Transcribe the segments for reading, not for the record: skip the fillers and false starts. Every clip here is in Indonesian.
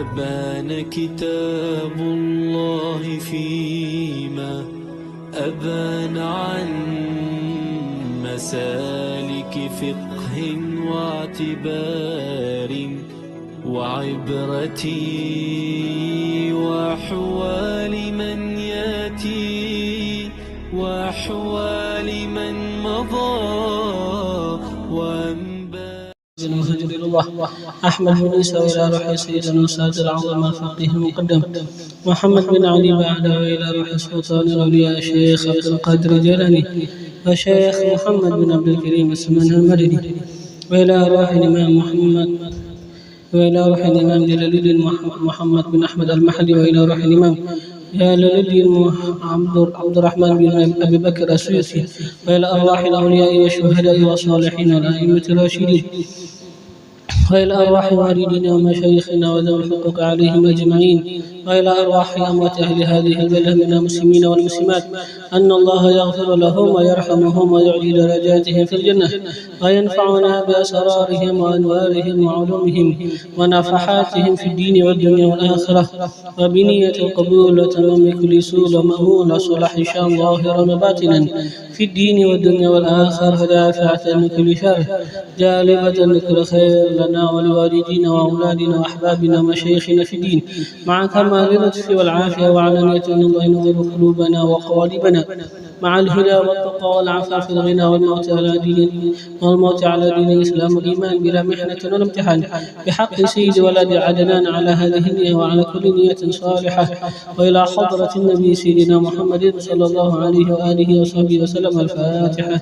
أبان كتاب الله فيما أبان عن مسالك فقه واعتبار وعبرة وأحوال من يأتي وأحوال من مضى الله أحمد بن عيسى وإلى روح سيدنا الأستاذ العظيم الفقيه المقدم محمد بن علي بعد وإلى روح سلطان الأولياء الشيخ عبد القادر الجيلاني وشيخ محمد بن عبد الكريم السمن المدني وإلى روح الإمام محمد وإلى روح الإمام جلال الدين محمد بن أحمد المحلي وإلى روح الإمام جلال الدين عبد الرحمن بن أبي بكر السيوطي وإلى أرواح الأولياء والشهداء والصالحين والأئمة الراشدين وإلى أرواح والدينا ومشايخنا وذوي الحقوق عليهم أجمعين وإلى أرواح أموات أهل هذه البلدة من المسلمين والمسلمات أن الله يغفر لهم ويرحمهم ويعلي درجاتهم في الجنة وينفعنا بأسرارهم وأنوارهم وعلومهم ونفحاتهم في الدين والدنيا والآخرة وبنية القبول وتمام كل سوء ومأمول وصلح إن شاء الله ظاهرا وباطنا في الدين والدنيا والآخرة ودافعة من كل شر جالبة لكل خير لنا ولوالدينا وأولادنا وأحبابنا ومشايخنا في الدين مع كمال اللطف والعافية وعلانية أن الله ينظر قلوبنا وقوالبنا مع الهدى والتقى والعفاف والغنى والموت على دين الإسلام والإيمان بلا محنة ولا امتحان بحق سيد ولد عدنان على هذه النية وعلى كل نية صالحة وإلى حضرة النبي سيدنا محمد صلى الله عليه وآله وصحبه وسلم. الفاتحة.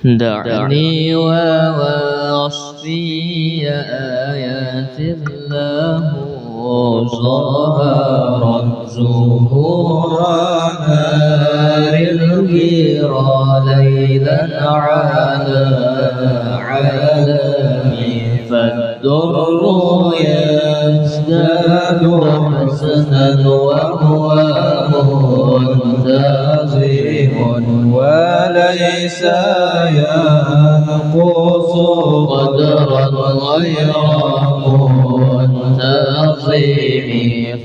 دعني ووصفي آيات الله ظهرت زهورا نار الجيرى ليلا على عالمي فالدر يزداد حسنا وهو منتظم وليس ينقص قدرا غير منتظم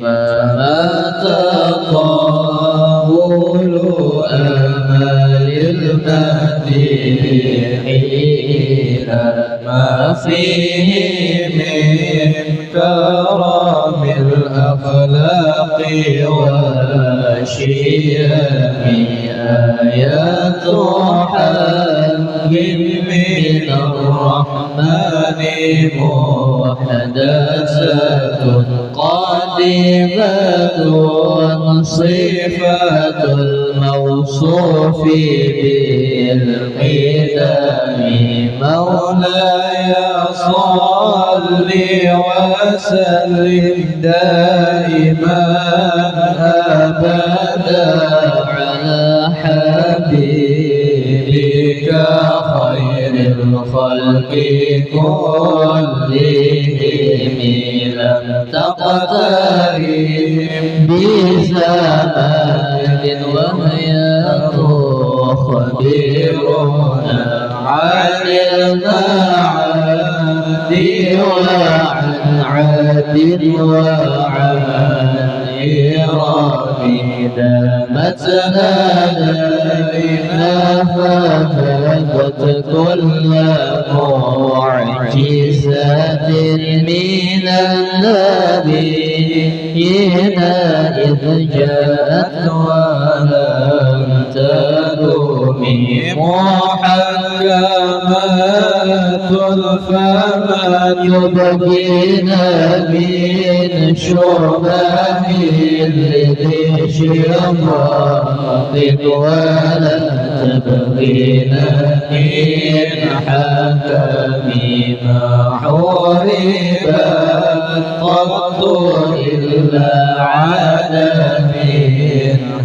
فما تطاول آمال المديحين ما فيه من كرم الأخلاق والشيم آيات حق من الرحمن محدثات قادمة صفة الموصوف بالقدم مولاي صل وسلم دائما أبدا على حبيبك خير الخلق كلهم لم تقترب بزمان وهي تخبرنا عن المعاد وعن عاد وعن إرام دامتنا لينا ففادت كل معجزات من النبيين إذ جاءت ولم تدوم محكمات فمن يبقينا من شبه لذي شرطات ولا تبغينا من حكم ما حربت قط إلا عدم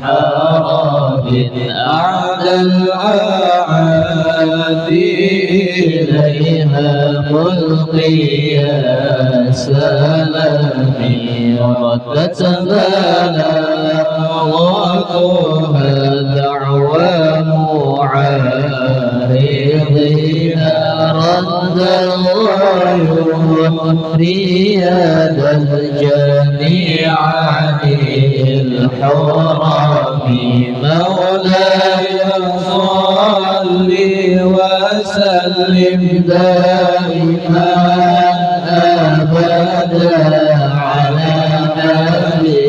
حرام أعلى الأعادي إليها ملقيا سلامي وتتبالى وقوها دعوى معارضين رد الغيور رياد الجميع عن الحرام مولاي صل وسلم دائما أبدا على حبيبك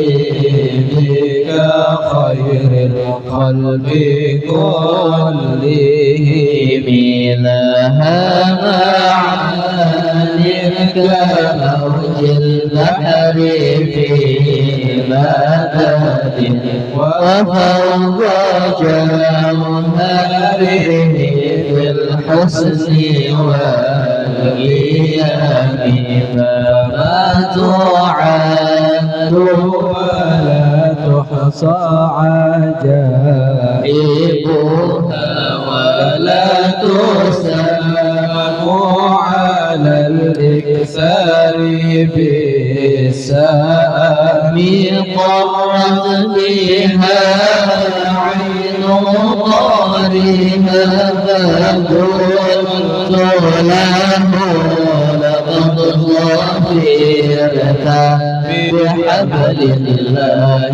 خير القلب كلهم لها معاني كموج البحر في مدد وفوق جوهره في الحسن والقيام فما تعد ولا تحصى عجائبها ولا تسام على الإكثار بالسام قرت بها عين طارها فدرت له لقد ظفرت بحبل الله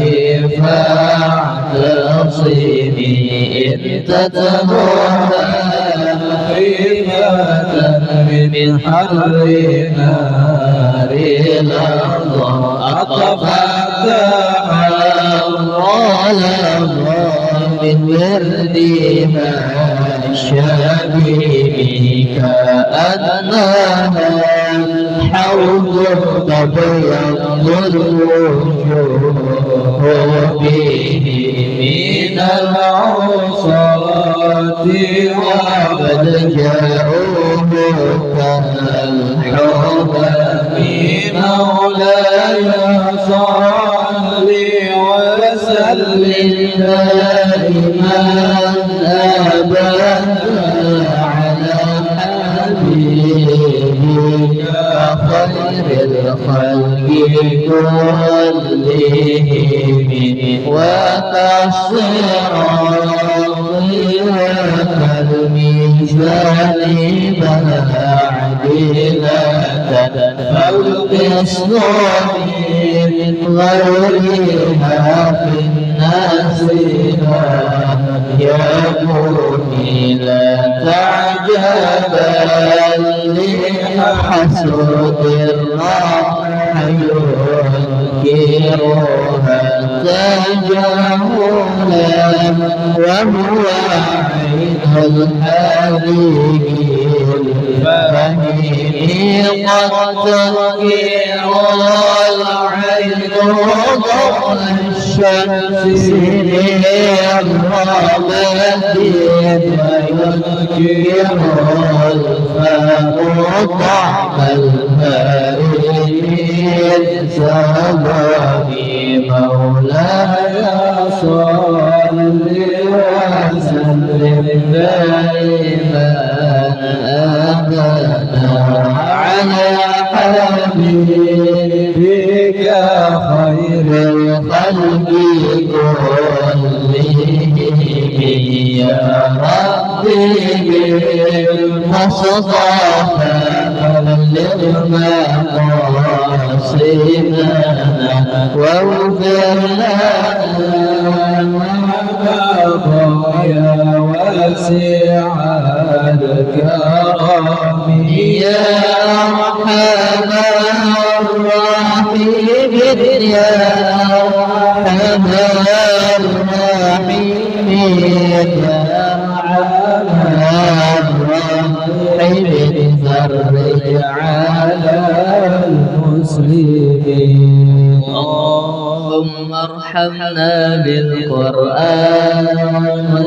فاعتصمي إن تتبعها خيفة من حر نار الأرض أطفأت من وردها الشبيب كأنها حوض تبيض الوجوه به من العصاة وقد جاءوه كالحوض مولاي صل وسلم دائما أبدا على حبيبك خير الخلق كلهم وكالصراط وكالميزان معدلة فالقسط من غيرها في الناس يكون لا تعجبا لحسود الراح ينكرها تجاهلا وهو عين الحريق فهي قد تنكر العين ضوء الشمس للرماد وينكر الفم طعم الماء من سماء مولاي صل وسلم دائما أبدا على حبيبك خير الخلق كلهم يا ربي بالمصطفى بلغ مقاصدنا واغفر لنا يا واسع الكرم يا أرحم الراحمين يا أرحم الراحمين يا أرحم الراحمين فرج على المسلمين اللهم ارحمنا بالقرآن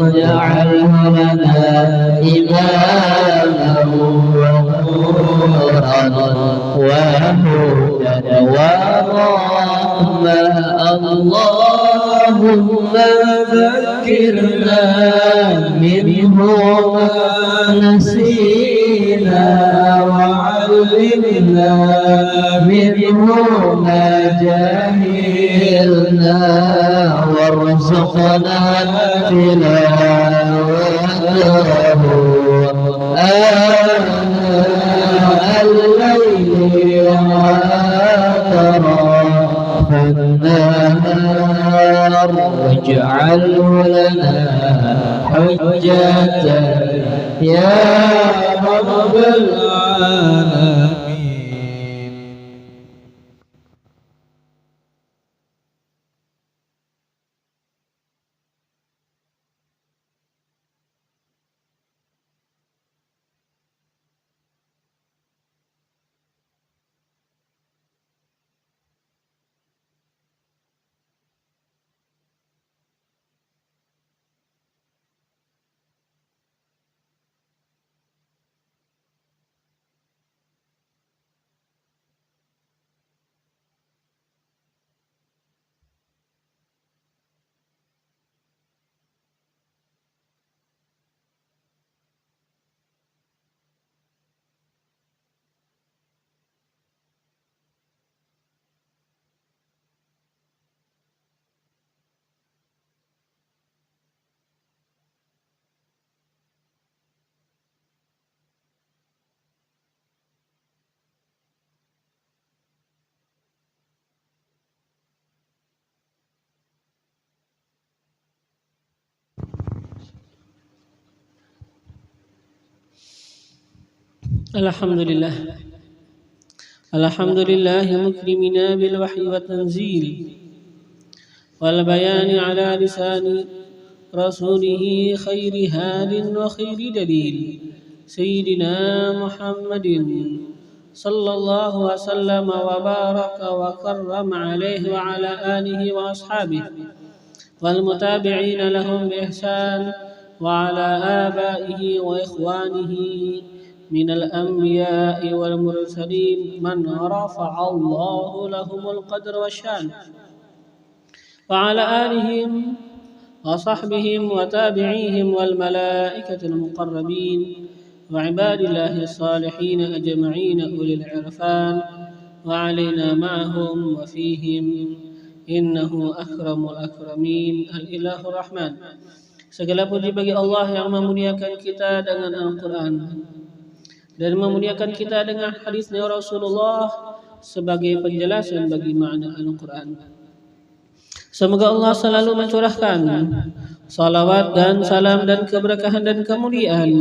واجعله لنا إماما ونورا وهدى ورحمة اللهم ذكرنا ذكرنا منه ما نسينا وعلمنا منه ما جهلنا وارزقنا تلاوته آناء الليل وأطراف النهار واجعله لنا حجة يا رب العالمين. Alhamdulillah. Alhamdulillah mukrimina bil wahyi wa tanzil wal bayani ala lisani rasulihi khairi hadin wa khairi dalil sayyidina Muhammadin sallallahu wa sallam wa baraka wa karrama alaihi wa ala alihi wa ashabihi wal mutabi'ina lahum bi ihsan wa ala abaihi wa ikhwanihi من الأنبياء والمرسلين من رفع الله لهم القدر والشان وعلى آلهم وصحبهم وتابعيهم والملائكة المقربين وعباد الله الصالحين أجمعين أولي العرفان وعلينا معهم وفيهم إنه أكرم الأكرمين الإله الرحمن. Segala puji bagi Allah yang memuliakan kita dengan Al-Quran dan memuliakan kita dengan hadisnya Rasulullah sebagai penjelasan bagi makna Al-Quran. Semoga Allah selalu mencurahkan salawat dan salam dan keberkahan dan kemuliaan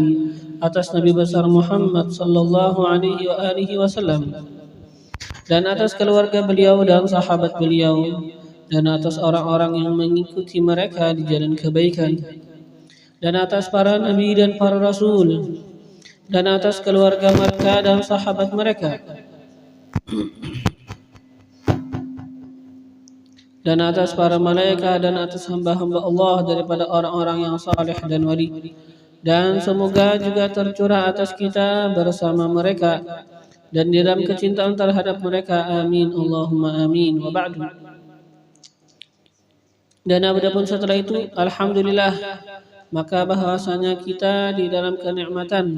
atas Nabi besar Muhammad sallallahu alaihi wasallam dan atas keluarga beliau dan sahabat beliau dan atas orang-orang yang mengikuti mereka di jalan kebaikan dan atas para nabi dan para rasul dan atas keluarga mereka dan sahabat mereka dan atas para malaikat dan atas hamba-hamba Allah daripada orang-orang yang saleh dan wali, dan semoga juga tercurah atas kita bersama mereka dan di dalam kecintaan terhadap mereka. Amin Allahumma amin. Wa ba'du. Dan adapun setelah itu, alhamdulillah, maka bahwasanya kita di dalam kenikmatan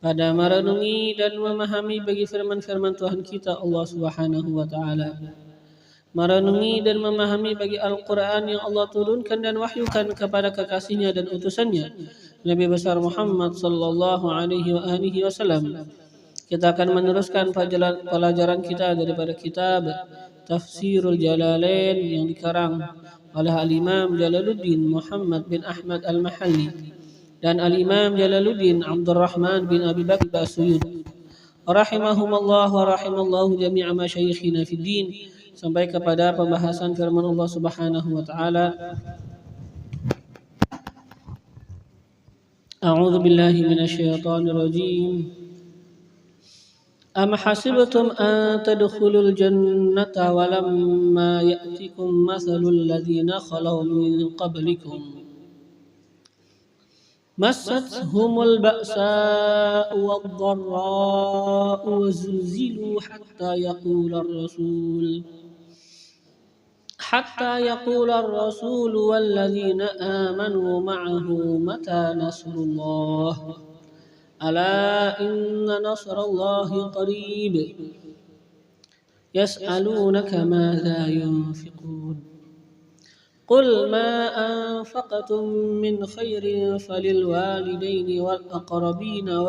pada merenungi dan memahami bagi firman-firman Tuhan kita Allah Subhanahu wa taala. Merenungi dan memahami bagi Al-Quran yang Allah turunkan dan wahyukan kepada kekasihnya dan utusannya Nabi besar Muhammad sallallahu alaihi wasallam. Kita akan meneruskan pelajaran kita daripada kitab Tafsirul Jalalain yang dikarang oleh Al-Imam Jalaluddin Muhammad bin Ahmad Al-Mahalli dan Al-Imam Jalaluddin Abdurrahman bin Abi Bakr As-Suyud rahimahumallah wa rahimallahu jami'a masyayikhina fid din, sampai kepada pembahasan firman Allah Subhanahu wa taala. A'udzu billahi minasyaitonir rajim. Am hasibtum an tadkhulul jannata wa lamma ya'tikum mathalul ladzina khalaw min qablikum massatuhumul ba'sa'u wad-dharra'u wa zulzilu hatta hatta yaqula ar-rasul walladzina amanu ma'ahu mata nasrullah ala inna nasrallahi qarib yas'alunaka madza yunfiqun qul ma anfaqtum min khairin falil walidaini wal aqrabina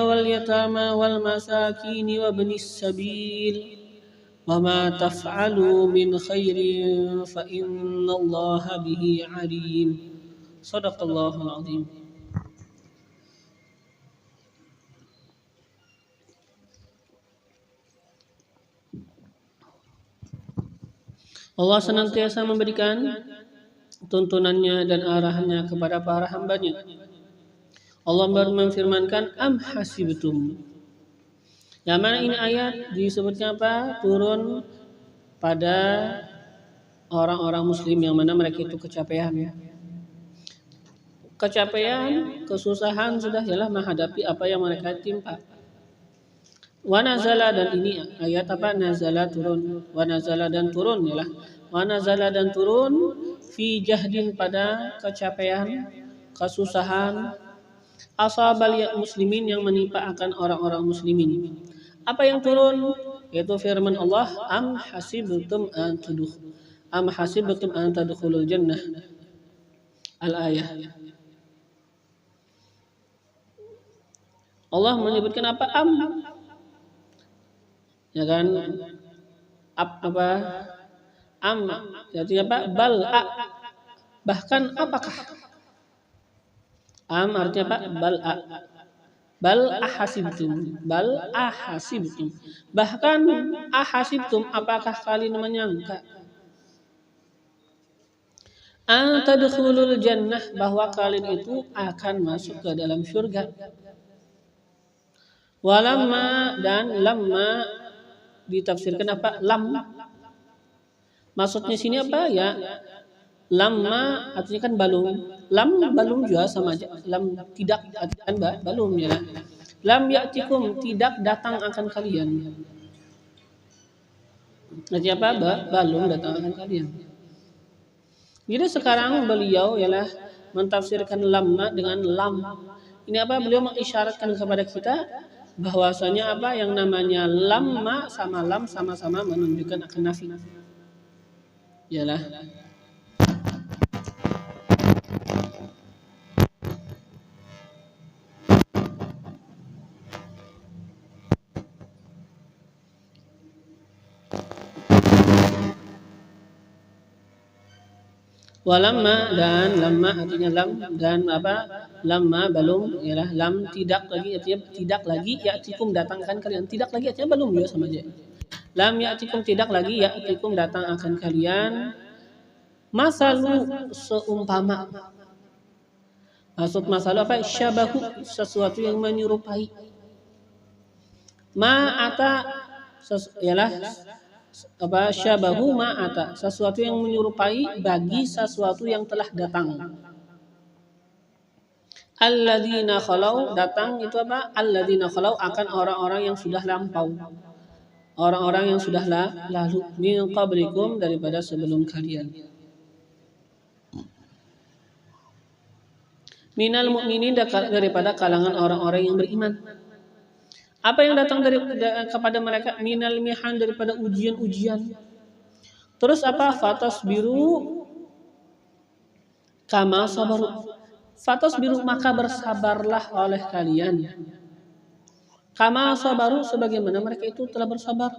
wal yatama wal masakin wa ibnis sabil wa ma taf'alu min khairin fa innallaha bihi alim. Shadaqallahul azim. Allah senantiasa memberikan tuntunannya dan arahannya kepada para hambanya. Allah berfirmankan am hasibtum. Yang mana ini ayat disebutnya apa? Turun pada orang-orang muslim yang mana mereka itu kecapean. Kecapean, kesusahan sudah ialah menghadapi apa yang mereka timpa. Wa nazala, dan ini ayat apa? Nazala turun. Wa nazala dan turun ialah wa nazala dan turun fi jahdin pada kecapean, kesusahan asabal muslimin yang menimpa akan orang-orang muslimin. Apa yang turun? Yaitu firman Allah, am hasibtum an tadkhulul jannah. Al-ayah. Allah menyebutkan apa? Am. Ya kan? Apa? Am. Jadi apa? Bal. Bahkan apakah? Am artinya apa? Bal ahasibtum. Bahkan ahasibtum, apakah kalian menyangka an tadkhulul jannah, bahwa kalian itu akan masuk ke dalam surga. Walamma, dan lamma ditafsirkan apa? Lam. Maksudnya sini apa ya? Lamma artinya kan balum. Lam balum juga sama aja. Lam tidak artinya balum ya. Lam ya'tikum, tidak datang akan kalian. Artinya apa? Balum datang akan kalian. Jadi sekarang beliau ialah mentafsirkan lamma dengan lam. Ini apa? Beliau mengisyaratkan kepada kita bahwasanya apa yang namanya lamma sama lam sama-sama menunjukkan akan nafi. Ialah walamma, dan lamma artinya lam, dan apa? Lamma balum ialah lam tidak lagi, artinya tidak lagi ya'tikum datangkan kalian. Tidak lagi artinya balum juga sama aja. Lam ya'tikum, tidak lagi ya'tikum datang akan kalian. Masalu, seumpama. Maksud masalu apa? Syabahu, sesuatu yang menyerupai. Ma'ata ialah apa? Syabahu ma'ata, sesuatu yang menyerupai bagi sesuatu yang telah datang. Alladzina khalau, datang itu apa? Alladzina khalau, akan orang-orang yang sudah lampau. Orang-orang yang sudah lalu min qablikum, daripada sebelum kalian. Minal mu'minin, daripada kalangan orang-orang yang beriman. Apa yang datang kepada mereka? Minal mihan, daripada ujian-ujian. Terus apa? Fatasbiru kama sabaru. Fatasbiru, maka bersabarlah oleh kalian. Kama sabaru, sebagaimana mereka itu telah bersabar.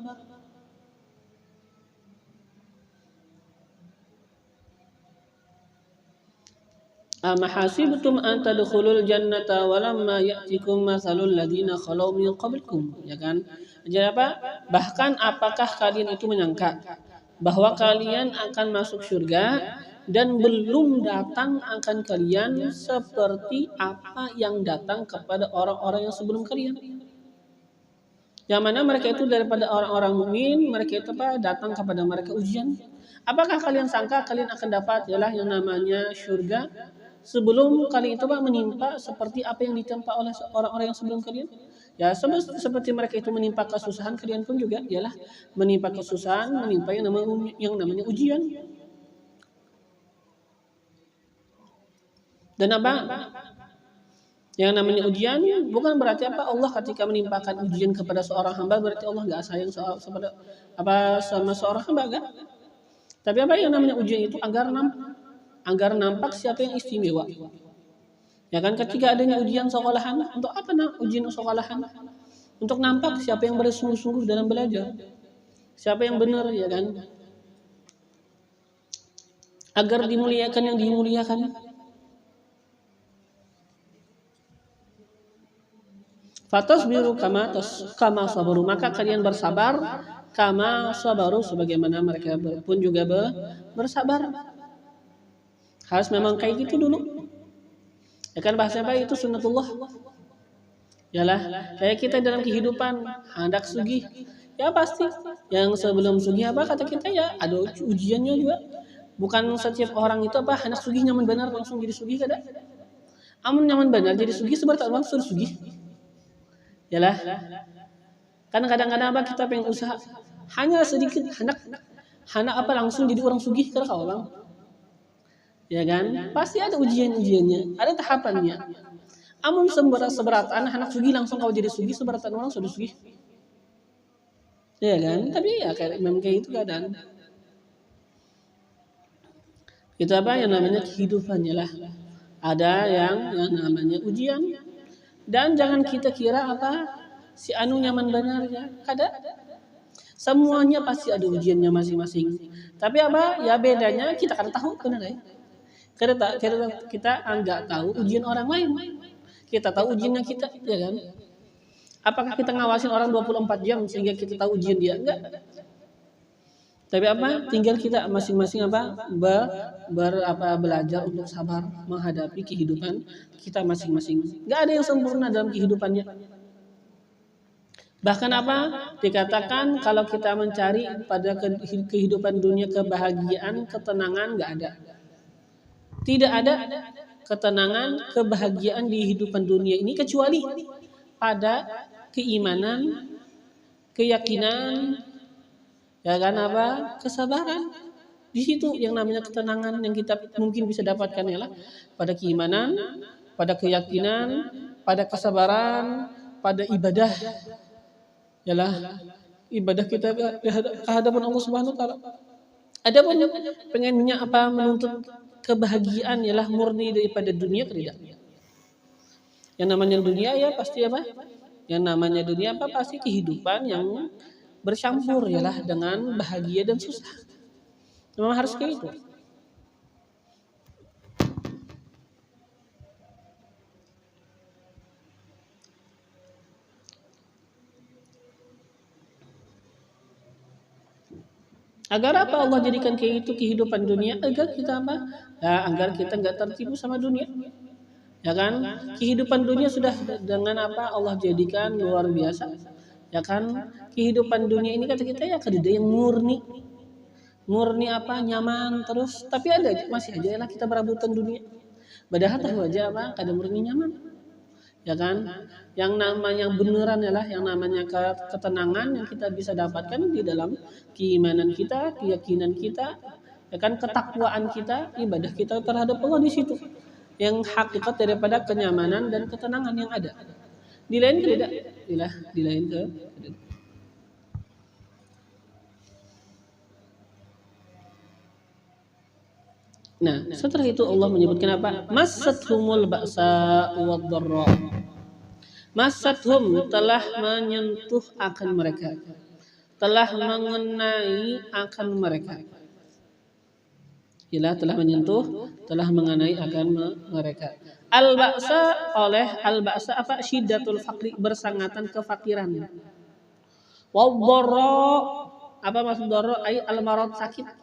Am hasibtum an tadkhulul jannata walamma ya'tikum mathalul ladzina khalau min qablikum, ya kan? Jadi apa? Bahkan apakah kalian itu menyangka bahwa kalian akan masuk surga dan belum datang akan kalian seperti apa yang datang kepada orang-orang yang sebelum kalian? Yang mana mereka itu daripada orang-orang mukmin, mereka itu apa? Datang kepada mereka ujian. Apakah kalian sangka kalian akan dapat ialah yang namanya surga sebelum kali itu menimpa seperti apa yang ditimpa oleh orang-orang yang sebelum kalian? Ya seperti mereka itu menimpa kesusahan, kalian pun juga ialah menimpa kesusahan, menimpa yang namanya ujian. Dan apa? Yang namanya ujian bukan berarti apa Allah ketika menimpakan ujian kepada seorang hamba berarti Allah nggak sayang sama seorang hamba, enggak. Tapi apa yang namanya ujian itu agar nampak siapa yang istimewa. Ya kan, ketika adanya ujian sekolahan, untuk apa ujian sekolahan? Untuk nampak siapa yang bersungguh-sungguh dalam belajar. Siapa yang benar, ya kan? Agar dimuliakan yang dimuliakan. Fatasbiru kama sabaru, maka kalian bersabar kama sabaru sebagaimana mereka pun juga bersabar. Harus memang kayak gitu dulu. Ya kan, bahasa apa itu sunnatullah. Yalah, kayak kita dalam kehidupan hendak sugih. Ya pasti yang sebelum sugih apa kata kita ya ada ujiannya juga. Bukan setiap orang itu apa hendak sugih nyaman benar langsung jadi sugih kada. Amun nyaman benar jadi sugih seberapa orang suruh sugih. Yalah, kan kadang-kadang apa kita pengen usaha hanya sedikit hendak apa langsung jadi orang sugih kada kau bang. Ya kan, pasti ada ujiannya, ada tahapannya. Amun seberatan hendak sugih langsung kau jadi sugih, seberatan orang sudah sugih. Ya kan, tapi ya kayak memang kayak itu keadaan. Itu apa yang namanya kehidupannya lah. Ada yang namanya ujian. Dan jangan kita kira apa si anu nyaman benar ya, kada. Semuanya pasti ada ujiannya masing-masing. Tapi apa ya bedanya kita kada tahu benar ya. Kita enggak tahu ujian orang lain. Kita tahu ujiannya kita, ya kan? Apakah kita ngawasin orang 24 jam sehingga kita tahu ujian dia? Enggak. Tapi apa? Tinggal kita masing-masing apa? Belajar untuk sabar menghadapi kehidupan kita masing-masing. Enggak ada yang sempurna dalam kehidupannya. Bahkan apa? Dikatakan kalau kita mencari pada kehidupan dunia kebahagiaan, ketenangan enggak ada. Tidak ada ketenangan, kebahagiaan di kehidupan dunia ini kecuali pada keimanan, keyakinan, ya kan apa? Kesabaran. Di situ yang namanya ketenangan yang kita mungkin bisa dapatkan ialah pada keimanan, pada keyakinan, pada kesabaran, pada ibadah. Ialah ibadah kita ke hadapan Allah Subhanahu wa taala. Ada banyak pengennya apa menuntut kebahagiaan ialah murni daripada dunia tidak. Yang namanya dunia ya pasti apa? Yang namanya dunia apa pasti kehidupan yang bercampur ialah dengan bahagia dan susah. Memang harus kayak itu. Agar apa Allah jadikan kayak itu kehidupan dunia? Agar kita apa? Ya, agar kita nggak tertipu sama dunia. Ya kan? Kehidupan dunia sudah dengan apa Allah jadikan luar biasa. Ya kan? Kehidupan dunia ini kata kita ya kada yang murni. Murni apa? Nyaman terus. Tapi ada masih aja lah kita berebutan dunia. Padahal tahu aja apa? Kada murni nyaman. Ya kan? Yang namanya beneran ialah yang namanya ketenangan yang kita bisa dapatkan di dalam keimanan kita, keyakinan kita, ya kan, ketakwaan kita, ibadah kita terhadap Allah di situ. Yang hakikat daripada kenyamanan dan ketenangan yang ada. Di lain tidak, di lain ke. Nah, setelah itu Allah menyebutkan apa? Massathumul ba'sa wad-dharra. Massathum telah menyentuh akan mereka. Telah mengenai akan mereka. Ialah telah menyentuh, telah mengenai akan mereka. Al-ba'sa al-ba'sa apa? Syiddatul faqri, bersangatan kefakiran. Wad-dharra apa maksud dharra? Ai al-marad, sakit.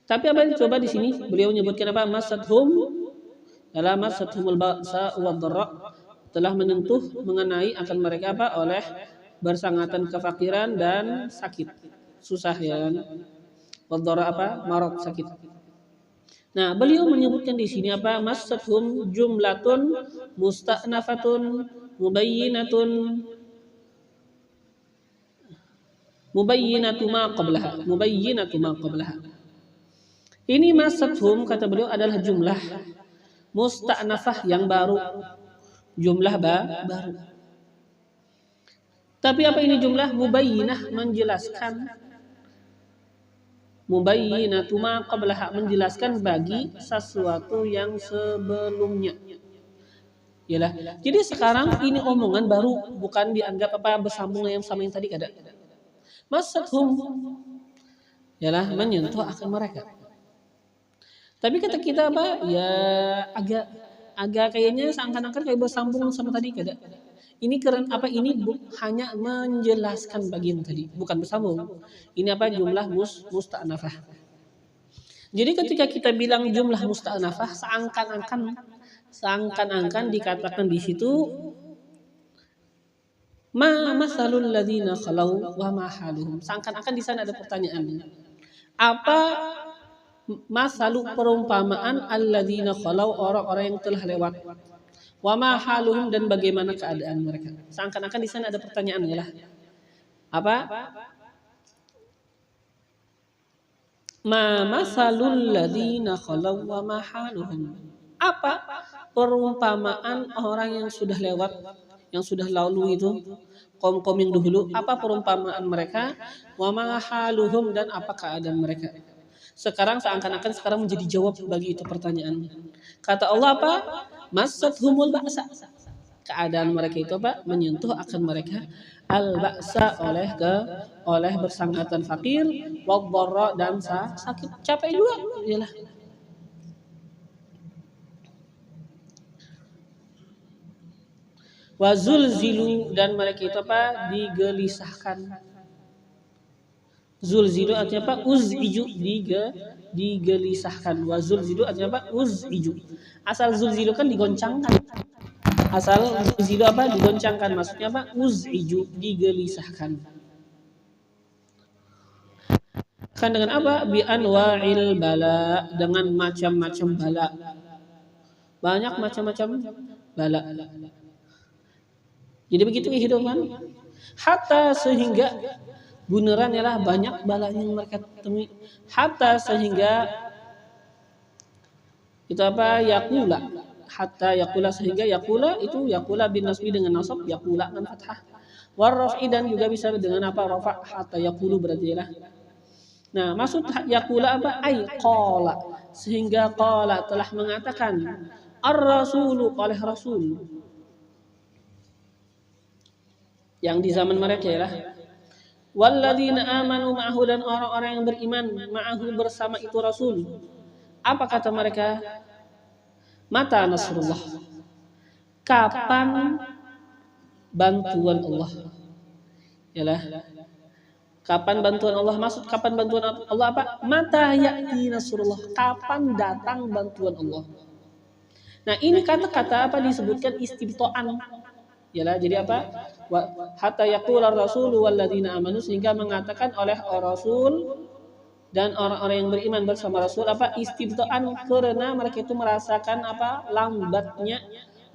Tapi apa yang coba di sini beliau menyebutkan apa? Massathum dalam massathumul ba'sa wad-dharra, telah menyentuh mengenai akan mereka apa? Oleh bersangatan kefakiran dan sakit, susah ya. Wad-dharra apa? Marad, sakit. Nah, beliau menyebutkan di sini apa? Masathum jumlatun musta'nafatun mubayyinatun mubayyinatu ma qablaha. Ini masathum kata beliau adalah jumlah musta'nafah yang baru, jumlah baru. Tapi apa ini jumlah mubayyinah, menjelaskan, mubayyinatu ma qablaha, menjelaskan bagi sesuatu yang sebelumnya. Yalah. Jadi sekarang ini omongan baru, bukan dianggap apa bersambung yang sama yang tadi kada. Masathum yalah menyentuh akan mereka. Tapi kata kita apa? Ya agak kayaknya seakan-akan kayak bersambung sama tadi kada. Ini keren apa ini hanya menjelaskan bagi yang tadi, bukan bersambung. Ini apa jumlah musta'nafah. Jadi ketika kita bilang jumlah musta'nafah seakan-akan dikatakan di situ ma masalul ladzina khalau wa ma haluhum. Seakan-akan di sana ada pertanyaan. Apa masalu perumpamaan alladzina khalau, orang-orang yang telah lewat. Wa ma haluhum, dan bagaimana keadaan mereka. Seakan-akan di sana ada pertanyaan ya lah. Apa? Ma masalul ladzina khalau wa ma haluhum. Apa perumpamaan orang yang sudah lewat, yang sudah lalu itu, kaum-kaum yang dahulu, apa perumpamaan mereka, wa ma haluhum, dan apa keadaan mereka. Sekarang seakan-akan sekarang menjadi jawab bagi itu pertanyaan. Kata Allah apa? Masathumul ba'sa. Keadaan mereka itu apa? Menyentuh akan mereka al-ba'sa, oleh bersangkutan fakir, wad-dharra, dan sakit, capek juga iyalah. Wazulzilu, dan mereka itu apa? Digelisahkan. Zulzilu artinya apa? Uziju, digelisahkan. Wazulzilu artinya apa? Uziju. Asal zulzilu kan digoncangkan. Asal zulzilu apa? Digoncangkan. Maksudnya apa? Uziju, digelisahkan. Kan dengan apa? Bi anwa'il bala, dengan macam-macam bala. Banyak macam-macam bala. Jadi begitu kehidupan. Hatta sehingga beneran ialah banyak bala yang mereka temui. Hatta sehingga itu apa? Yaqula. Hatta yaqula, sehingga yaqula itu yaqula bin nasbi dengan nasab, yaqula dengan fathah. War raf'i, dan juga bisa dengan apa? Rafa. Hatta yaqulu berarti ialah. Nah, maksud yaqula apa? Ai qala, sehingga qala telah mengatakan ar-rasulu, oleh rasul. Yang di zaman mereka ialah walladzina amanu ma'ahu, dan orang-orang yang beriman ma'ahu, bersama itu rasul. Apa kata mereka? Mata nasrullah, kapan bantuan Allah? Yalah. Kapan bantuan Allah? Maksud kapan bantuan Allah apa? Mata ya'ti nasrullah, kapan datang bantuan Allah. Nah, ini kata-kata apa disebutkan istibtoan. Yalah, jadi apa? Hatta yaqula ar-rasulu walladzina amanu, sehingga mengatakan oleh rasul dan orang-orang yang beriman bersama rasul apa? Istibtoan, karena mereka itu merasakan apa? Lambatnya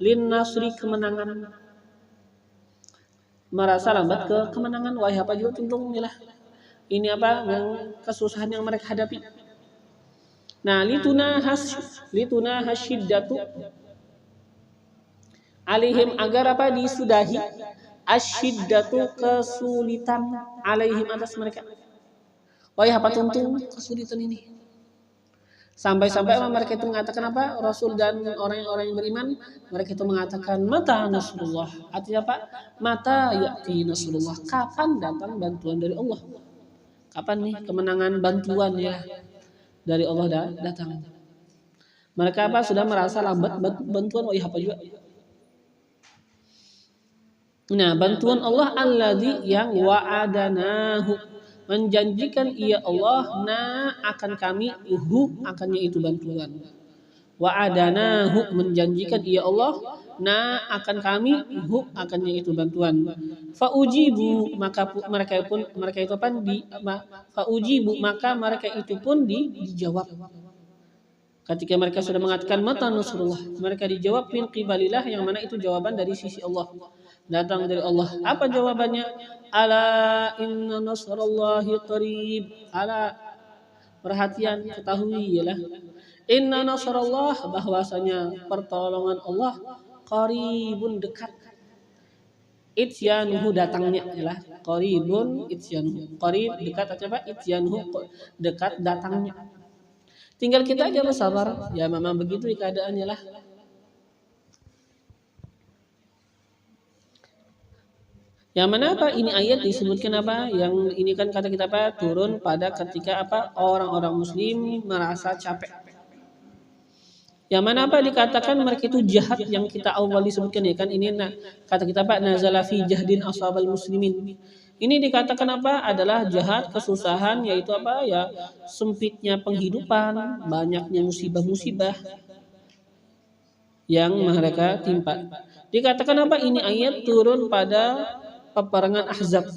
lin nasri, kemenangan. Merasa lambat kemenangan. Wahai apa juga tuntung yalah. Ini apa? Yang kesusahan yang mereka hadapi. Nah, lituna hasyiddatu alaihim, agar apa? Disudahi asyiddatu, kesulitan, alaihim, atas mereka. Wahai apa tuntung kesulitan ini. Sampai-sampai mereka itu mengatakan apa? Rasul dan orang-orang yang beriman, mereka itu mengatakan mata nasrullah. Artinya apa? Mata ya'ti nasrullah, kapan datang bantuan dari Allah? Kapan nih kemenangan, bantuan ya dari Allah datang? Mereka apa? Sudah merasa lambat bantuan. Wahai apa juga. Nah, bantuan Allah alladzi, yang wa'adanahu, menjanjikan ia Allah akan kami, akannya itu bantuan. Wa'adanahu, menjanjikan ia Allah akan kami, akannya itu bantuan. Faujibu, maka mereka itu dijawab. Ketika mereka sudah mengatakan mata nasrullah, mereka dijawab min qibalillah, yang mana itu jawaban dari sisi Allah, datang dari Allah. Apa jawabannya? Ala inna nasrullahi qarib. Ala, perhatian, ketahui ialah inna nasrullah, bahwasanya pertolongan Allah, qaribun, dekat. Ityanuhu, datangnya ialah qaribun ityanuhu. Qarib dekat, apa? Ityanuhu dekat, datangnya. Tinggal kita aja bersabar. Ya memang begitu keadaannya lah. Yang mana apa? Ini ayat disebutkan apa? Yang ini kan kata kita apa? Turun pada ketika apa? Orang-orang muslim merasa capek. Yang mana apa? Dikatakan mereka itu jahat, yang kita awal disebutkan ya kan. Ini kata kita apa? Nazala fi jahdin ashabal muslimin. Ini dikatakan apa? Adalah jahat, kesusahan, yaitu apa? Ya sempitnya penghidupan, banyaknya musibah-musibah yang mereka timpa. Dikatakan apa? Ini ayat turun pada peperangan Ahzab,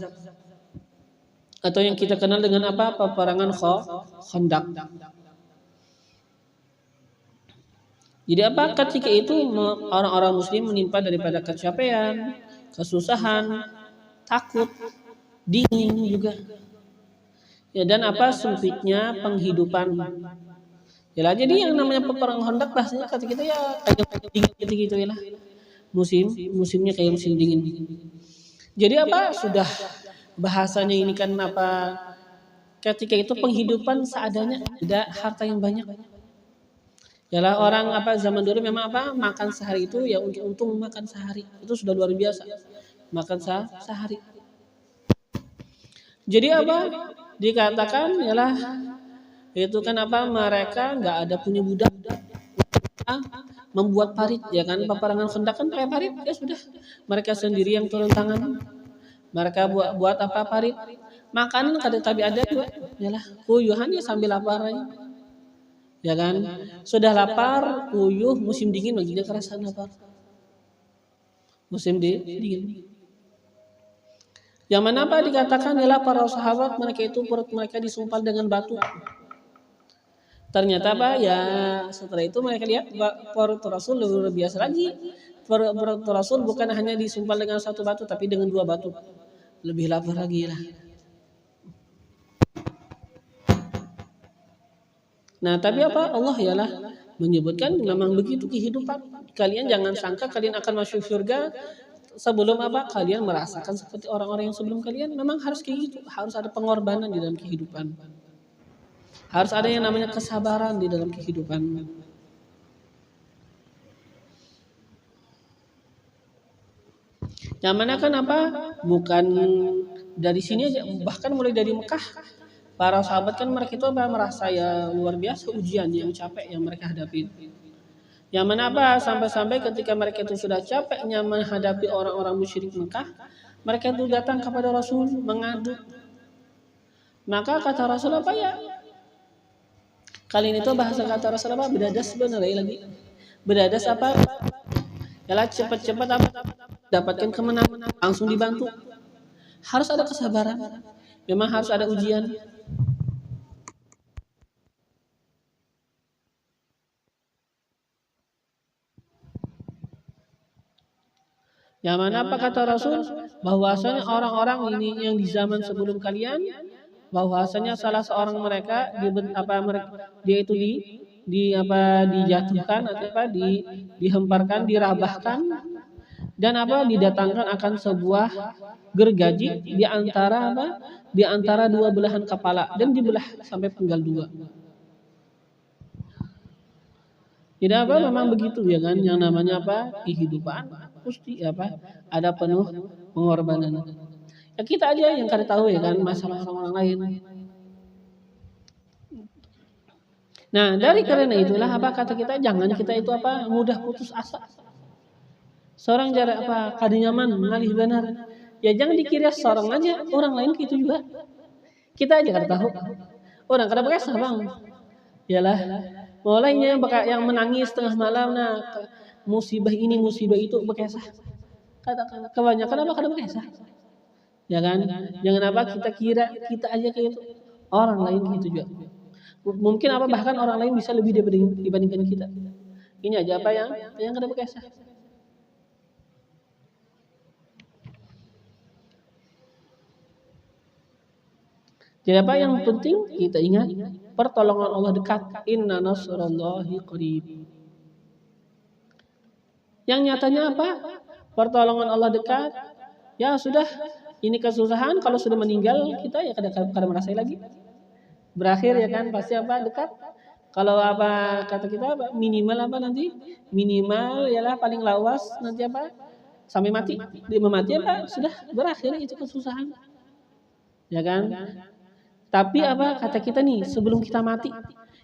atau yang kita kenal dengan apa? Peperangan Khandaq. Jadi apa? Ketika itu orang-orang muslim menimpa daripada kecapean, kesusahan, takut, dingin juga. Ya, dan apa? Sempitnya penghidupan. Ya, jadi yang namanya peperangan Khandaq bahasanya kata kita ya kayak dingin gitu ya lah. Musimnya kayak musim dingin. Jadi apa? Sudah bahasanya ini kan apa? Ketika itu penghidupan seadanya, tidak harta yang banyak. Yalah, orang apa zaman dulu memang apa? Makan sehari itu ya untung makan sehari. Itu sudah luar biasa. Makan sehari. Jadi apa? Dikatakan ialah itu kan apa? Mereka nggak ada punya budak membuat parit, ya kan? Peperangan Khandaq kan pakai parit, ya sudah. Mereka sendiri yang turun tangan. Mereka buat apa? Parit. Makanan kada tabi ada juga. Yalah, kuyuhan ya sambil lapar aja. Ya kan? Sudah lapar, kuyuh, musim dingin baginya kerasa lapar. Musim dingin. Yang mana apa? Dikatakan ialah para sahabat mereka itu perut mereka disumpal dengan batu. Ternyata apa? Ya setelah itu mereka lihat perut Rasul luar biasa lagi. Perut Rasul bukan hanya disumpal dengan satu batu, tapi dengan 2 batu. Lebih lapar lagi lah. Nah, tapi apa? Allah ialah menyebutkan memang begitu kehidupan. Kalian jangan sangka kalian akan masuk surga sebelum apa? Kalian merasakan seperti orang-orang yang sebelum kalian. Memang harus kayak gitu. Harus ada pengorbanan di dalam kehidupan. Harus ada yang namanya kesabaran di dalam kehidupan. Yang mana kan apa? Bukan dari sini aja, bahkan mulai dari Mekah. Para sahabat kan mereka itu apa? Merasa ya luar biasa ujian yang capek yang mereka hadapi. Yang mana apa? Sampai-sampai ketika mereka itu sudah capeknya menghadapi orang-orang musyrik Mekah, mereka itu datang kepada Rasul mengadu. Maka kata Rasul apa ya? Kali ini tuh bahasa kata Rasul apa? Bedadas sebenarnya lagi. Bedadas apa? Yalah cepat-cepat apa? Dapatkan kemenangan, langsung dibantu. Harus ada kesabaran. Memang harus ada ujian. Yang mana apa kata Rasul? Bahwasanya orang-orang ini yang di zaman sebelum kalian, bahwasanya salah seorang mereka dia itu dijatuhkan atau apa dihemparkan, dirabahkan, dan apa didatangkan akan sebuah gergaji di antara 2 belahan kepala, dan dibelah sampai penggal 2. Tidak apa? Memang begitu ya kan, yang namanya apa? Kehidupan pasti apa? Ada penuh pengorbanan. Ya kita aja yang kada tahu ya kan masalah orang-orang lain. Nah, dari karena itulah apa kata kita, jangan kita itu apa? Mudah putus asa. Seorang jarak apa? Kada nyaman, mengalih benar. Ya jangan dikira seorang aja, orang lain gitu juga. Kita aja kada tahu. Orang kada bekesah, Bang. Yalah. Mulainya yang menangis tengah malam, nah musibah ini musibah itu bekesah. Kebanyakan apa kada bekesah. Ya kan? Jangan apa kita kira kita aja kayak itu. Orang lain gitu juga. Mungkin bahkan orang lain bisa lebih dibandingkan kita. Ini aja yang kada berkisah. Jadi yang penting kita ingat pertolongan Allah dekat. Inna nasrallahi qarib. Yang nyatanya pertolongan Allah dekat. Ya sudah, ini kesusahan kalau sudah meninggal kita ya kada merasa lagi. Berakhir ya kan pasti dekat. Kalau kata kita minimal nanti? Minimal ialah paling lawas nanti sampai mati. Dia mati sudah berakhir itu kesusahan. Ya kan? Tapi kata kita nih sebelum kita mati,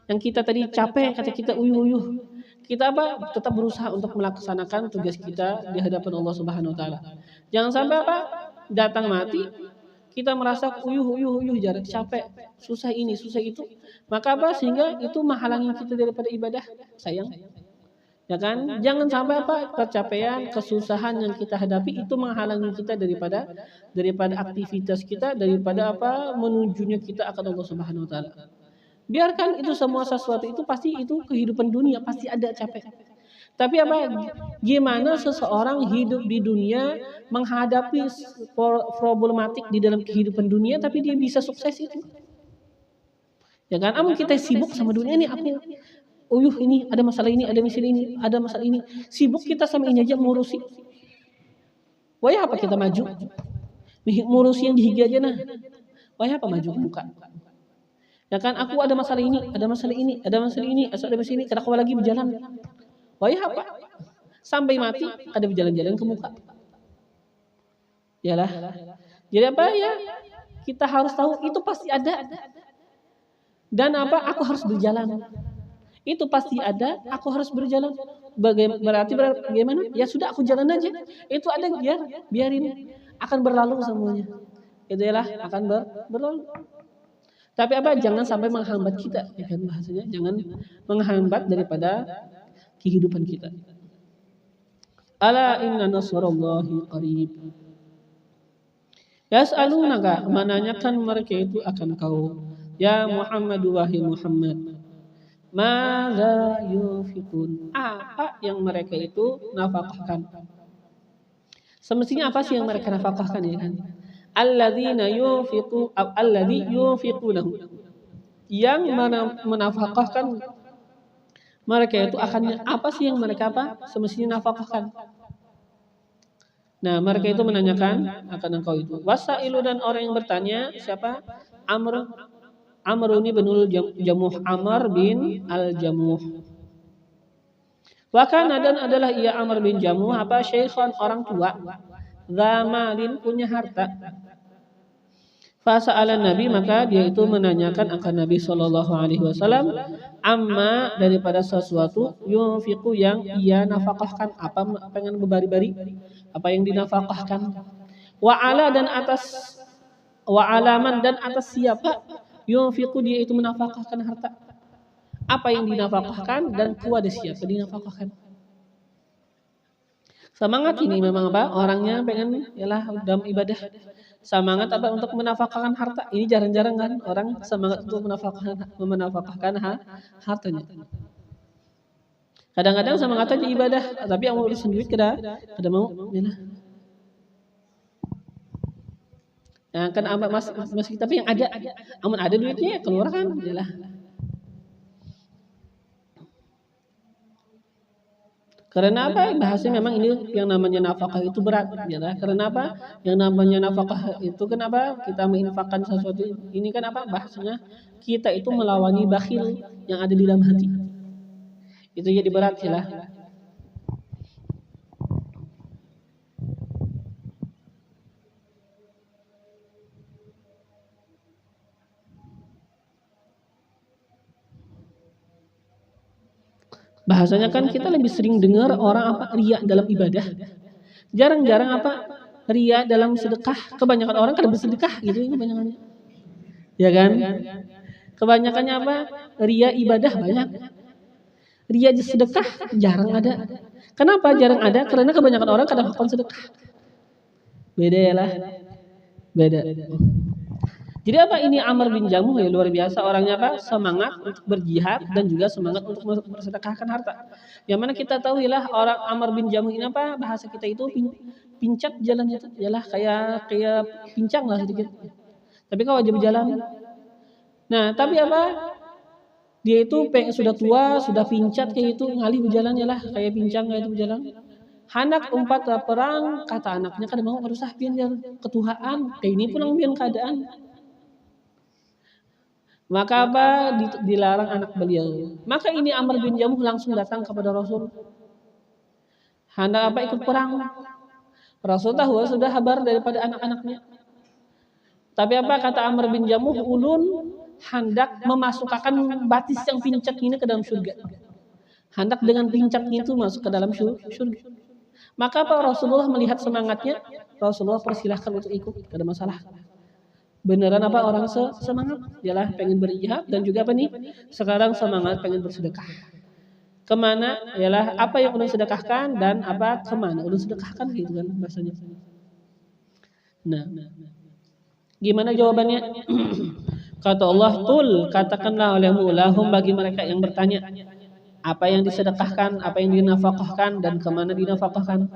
yang kita tadi capek, kata kita uyuh-uyuh, kita tetap berusaha untuk melaksanakan tugas kita di hadapan Allah Subhanahu Wa Taala. Jangan sampai datang mati, kita merasa uyuh jarak capek, susah ini, susah itu, maka sehingga itu menghalangi kita daripada ibadah, sayang. Ya kan? Jangan sampai kecapean, kesusahan yang kita hadapi itu menghalangi kita daripada aktivitas kita, daripada menujunya kita akan Allah Subhanahu Wa Taala. Biarkan itu semua sesuatu itu pasti itu kehidupan dunia, pasti ada capek. Tapi gimana seseorang hidup di dunia menghadapi problematik di dalam kehidupan dunia tapi dia bisa sukses itu? Ya kan? Kita sibuk sama dunia ini ini ada masalah ini, ada masalah ini. Sibuk kita sama ini aja ngurusi. Wah apa kita maju? Ngurusi yang dihigi aja nah. Wah apa maju ke muka? Ya kan aku ada masalah ini, ada masalah ini, kada kuat lagi berjalan. Wah apa? Sampai mati ada berjalan-jalan ke muka. Yalah. Jadi kita harus tahu itu pasti ada. Dan aku harus berjalan. Itu pasti ada, aku harus berjalan. Berarti bagaimana? Ya sudah aku jalan aja. Itu ada biarin akan berlalu semuanya. Itu akan berlalu. Tapi jangan sampai menghambat kita, ya kan bahasanya, jangan menghambat daripada kehidupan kita. Ala inna nasrallahi qarib. Yas'alunaka, menanyakan mereka itu akan kau. Ya Muhammad wahai Muhammad. Madza yunfiqun? Apa yang mereka itu nafkahkan? Semestinya apa sih yang mereka nafkahkan ya kan? Alladzina yunfiqunahu. Yang menafkahkan mereka itu akan apa sih yang mereka semestinya nafkahkan? Nah, mereka itu menanyakan akan engkau itu. Wasailu dan orang yang bertanya siapa? Amr ini binul Jamuh, Amr bin al-Jamuh. Wakana dan adalah ia Amr bin Jamuh syaikhan orang tua, zamalin punya harta. Fasa'ala Nabi maka dia itu menanyakan akan Nabi sallallahu alaihi wasallam amma daripada sesuatu yunfiqu yang ia nafkahkan, pengen berbari-bari apa yang dinafkahkan. Wa alaman dan atas siapa yunfiqu dia itu menafkahkan harta. Apa yang dinafkahkan dan kepada siapa dinafkahkan. Semangat ini memang orangnya pengen dalam ibadah. Semangat untuk menafkahkan harta. Ini jarang-jarang kan orang semangat untuk menafkahkan hartanya. Kadang-kadang semangat aja ibadah, tapi yang mau urusan duit kada mau. Nah, kan masih tapi yang ada duitnya keluar kan yalah. Karena bahasanya memang ini yang namanya nafkah itu berat yalah. Karena yang namanya nafkah itu kenapa kita menginfakkan sesuatu ini kan bahasanya kita itu melawani bakhil yang ada di dalam hati. Itu jadi berat yalah. Bahasanya kan kita lebih sering dengar orang riya dalam ibadah. Jarang-jarang riya dalam sedekah. Kebanyakan orang kan bersedekah gitu kebanyakannya. Ya kan? Kebanyakannya riya ibadah banyak. Riya sedekah jarang ada. Kenapa jarang ada? Karena kebanyakan orang kadang melakukan sedekah. Beda ya lah. Beda. Jadi apa ini Amr bin Jamuh ya luar biasa orangnya apa? Semangat untuk berjihad dan juga semangat untuk bersedekahkan harta. Yang mana kita tahu ialah orang Amr bin Jamuh ini apa? Bahasa kita itu pincak jalannya itu ialah kayak pincang lah sedikit. Tapi kalau wajib berjalan. Nah, tapi apa? Dia itu sudah tua, sudah pincat kayak itu, ngalih berjalannya lah kayak pincang kayak itu berjalan. Hanak umpat perang, kata anaknya kan mau harus pian ketuhaan, kayak ini pun pian keadaan. Maka apa dilarang anak beliau. Maka ini Amr bin Jamuh langsung datang kepada Rasul. Hendak apa ikut perang. Rasul tahu sudah kabar daripada anak-anaknya. Tapi apa kata Amr bin Jamuh, ulun hendak memasukkan batis yang pincak ini ke dalam surga. Hendak dengan pincaknya itu masuk ke dalam surga. Maka apa Rasulullah melihat semangatnya, Rasulullah persilahkan untuk ikut, tidak ada masalah. Beneran apa orang semangat ialah pengen berjihad dan juga apa nih sekarang semangat pengen bersedekah. Kemana ialah apa yang ulun sedekahkan dan apa kemana ulun sedekahkan gitu kan bahasanya. Nah, gimana jawabannya? Kata Allah, qul katakanlah olehmu lahum bagi mereka yang bertanya apa yang disedekahkan, apa yang dinafkahkan dan kemana dinafkahkan.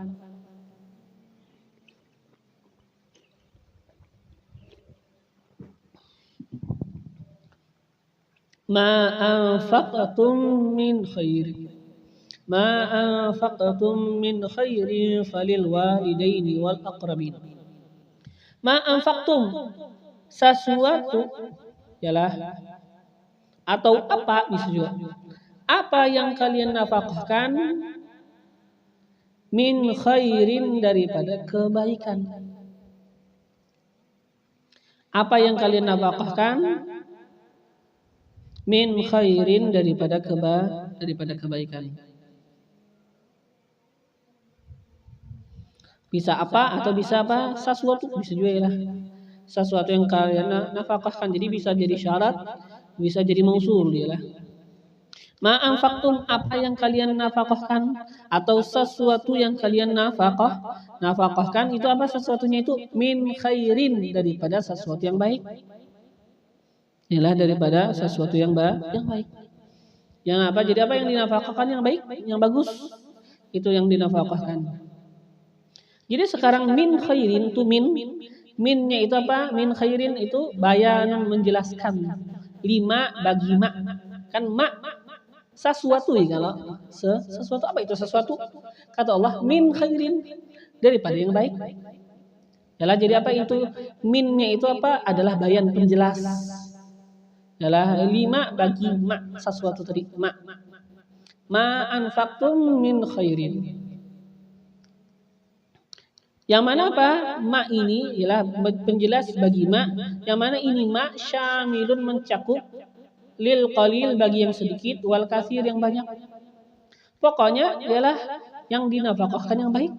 Ma anfaqtum min khairin falil walidaini wal aqrabin. Ma anfaqtum sesuatu ialah atau apa bisa juga. Apa yang kalian nafkahkan min khairin daripada kebaikan. Apa yang kalian nafkahkan min khairin daripada kebaikan. Bisa apa atau bisa apa? Sesuatu bisa juga ya. Sesuatu yang kalian nafkahkan. Jadi bisa jadi syarat, bisa jadi mausul dia lah. Ma anfaqtum apa yang kalian nafkahkan atau sesuatu yang kalian nafkahkan itu apa sesuatunya itu min khairin daripada sesuatu yang baik. Ialah daripada sesuatu yang baik. Yang apa? Jadi apa yang dinafkahkan yang baik, yang bagus. Itu yang dinafkahkan. Jadi sekarang min khairin itu minnya itu apa? Min khairin itu bayan menjelaskan. 5 bagi ma. Kan ma sesuatu ya kalau sesuatu apa itu sesuatu? Kata Allah min khairin daripada yang baik. Ialah jadi apa itu? Minnya itu apa? Adalah bayan penjelas. Adalah 5 bagi ma sesuatu tadi ma anfaqtum min khairin. Yang mana apa? Ma ini ialah penjelas bagi ma. Yang mana ini ma syamilun mencakup lil qalil bagi yang sedikit wal katsir yang banyak. Pokoknya ialah yang dinafkahkan yang baik.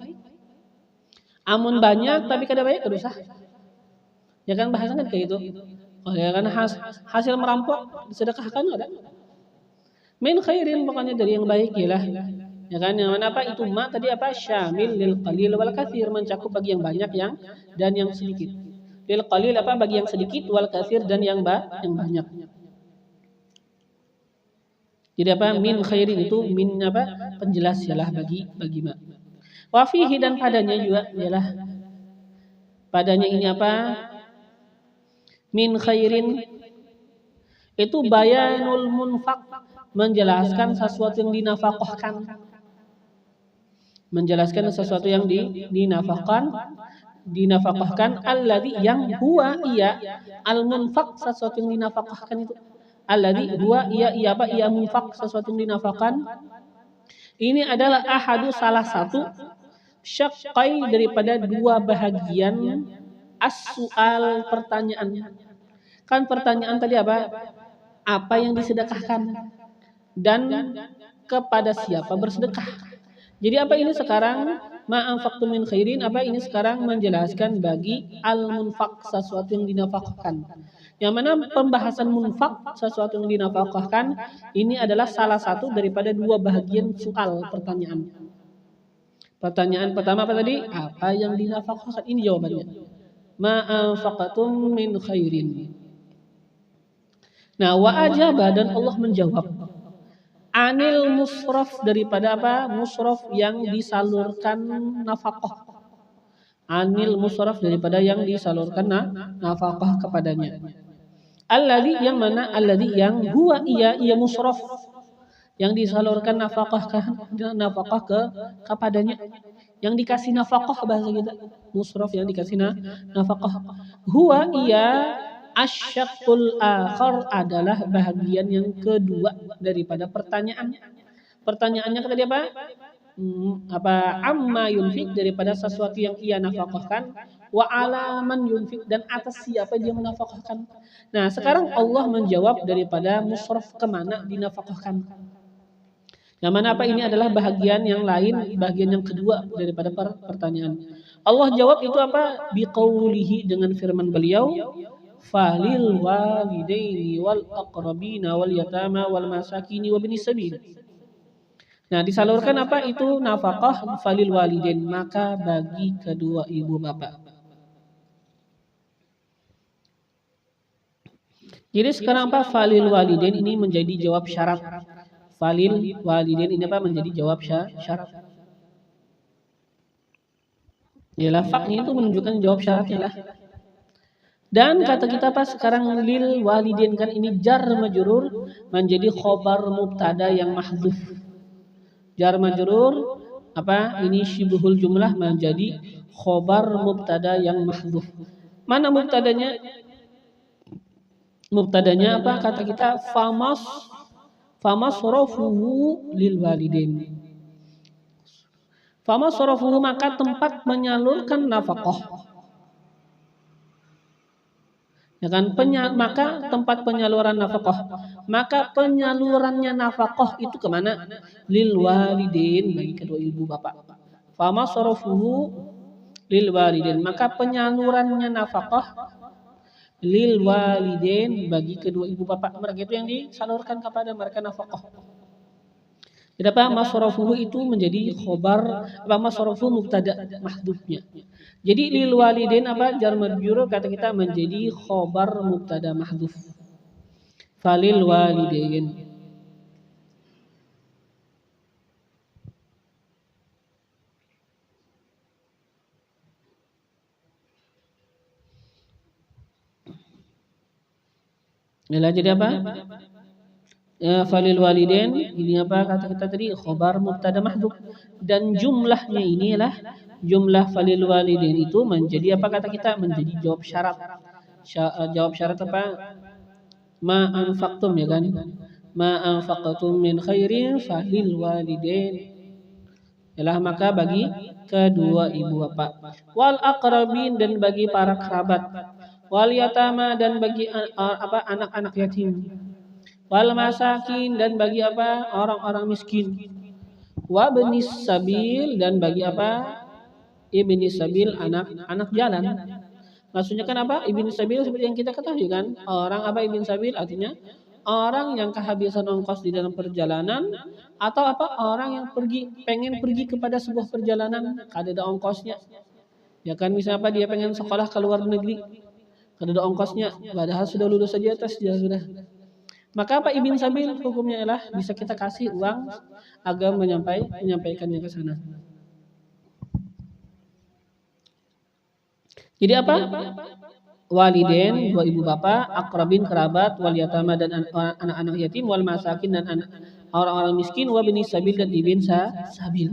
Amun banyak tapi kada baik kada usah. Ya kan bahasanya kayak gitu. Oh ya kan hasil merampok disedekahkan ada. Min khairin pokoknya dari yang baik ialah. Ya kan yang mana apa itu ma tadi apa syamil lil qalil wal katsir mencakup bagi yang banyak dan yang sedikit. Lil qalil apa bagi yang sedikit wal katsir dan yang banyak. Jadi apa min khairin itu min apa penjelas ialah bagi ma. Wa fihi dan padanya juga ialah padanya ini apa? Min khairin itu bayanul munfaq menjelaskan sesuatu yang dinafkahkan. Menjelaskan sesuatu yang dinafkahkan alladzi yang huwa iya al munfaq sesuatu yang dinafkahkan itu. Alladzi huwa iya apa iya munfaq sesuatu yang dinafkahkan. Ini adalah ahadu salah satu syaqqai daripada 2 bahagian as-su'al pertanyaan. Kan pertanyaan tadi apa? Apa yang disedekahkan dan kepada siapa bersedekah. Jadi apa ini sekarang ma anfaqtum min khairin apa ini sekarang menjelaskan bagi al-munfaq sesuatu yang dinafkahkan. Yang mana pembahasan munfaq sesuatu yang dinafkahkan ini adalah salah satu daripada 2 bahagian soal pertanyaan. Pertanyaan pertama apa tadi? Apa yang dinafkahkan? Ini jawabannya. Ma anfaqtum min khairin. Nah, wa ajaba dan Allah menjawab anil musraf daripada apa? Musraf yang disalurkan nafkah. Anil musraf daripada yang disalurkan nafkah kepadanya. Alladzi yang mana? Alladzi yang huwa ia musraf yang disalurkan nafkah ke kepadanya, yang dikasih nafkah bahasa kita. Musraf yang dikasih nafkah. Huwa ia asyaqul akhar adalah bahagian yang kedua daripada pertanyaan. Pertanyaannya kata dia apa? Amma yunfik daripada sesuatu yang ia nafkahkan, wa alaman yunfik dan atas siapa dia menafkahkan. Nah, sekarang Allah menjawab daripada musraf kemana dinafkahkan. Yang mana apa ini adalah bahagian yang lain, bahagian yang kedua daripada pertanyaan. Allah jawab itu apa? Biqaulihi dengan firman beliau, falil walidaini wal aqrabina wal yatama wal masakini wa binis sabil. Nah, disalurkan apa itu nafkah falil walidain, maka bagi kedua ibu bapak. Jadi sekarang apa falil walidain ini menjadi jawab syarat. Falil walidain ini apa menjadi jawab syarat. Yalah faknya itu menunjukkan jawab syaratnya lah. Dan kata kita apa sekarang lil walidain kan ini jar majrur menjadi khobar mubtada yang mahdhuf. Jar majrur apa ini syibhul jumlah menjadi khobar mubtada yang mahdhuf. Mana mubtadanya? Mubtadanya apa kata kita famasrafuhu lil walidain. Famasrafuhu maka tempat menyalurkan nafkah. Ya kan, maka tempat penyaluran nafkah, maka penyalurannya nafkah itu kemana? Lil walidain bagi kedua ibu bapak. Fama sorofuhu lil walidain, maka penyalurannya nafkah lil walidain bagi kedua ibu bapak. Mereka itu yang disalurkan kepada mereka nafkah. Jadi apa? Masrofuhu itu menjadi khobar, apa masrofu mubtada mahdhufnya. Jadi lil walidain apa jar majrur kata kita menjadi khobar mubtada mahdhuf. Falil walidain. Jadi apa? Falil walidain ini apa kata kita tadi khobar mubtada mahdhuf, dan jumlahnya inilah jumlah falil walidain itu menjadi apa kata kita menjadi jawab syarat. Jawab syarat apa? Ma anfaqtum ya kan? Ma anfaqtum min khairin falil walidain. Yalah maka bagi kedua ibu bapak. Wal aqrabin dan bagi para kerabat. Wal yatama dan bagi apa anak-anak yatim. Wal masakin dan bagi apa orang-orang miskin. Wa benis sabil dan bagi apa ibni sabil anak jalan. Maksudnya kan apa ibni sabil seperti yang kita ketahui kan, orang apa ibni sabil artinya orang yang kehabisan ongkos di dalam perjalanan, atau apa orang yang pengen pergi kepada sebuah perjalanan kada ada ongkosnya. Ya kan misalnya apa dia pengen sekolah ke luar negeri, kada ada ongkosnya, padahal sudah lulus saja tes dia sudah. Maka apa ibn sabil hukumnya ialah bisa kita kasih uang agar menyampaikannya ke sana. Jadi apa? Walidain dua ibu bapak, akrabin kerabat, wal yatama dan anak-anak yatim, wal masakin dan orang-orang miskin, wa binis sabil dan ibn sabil.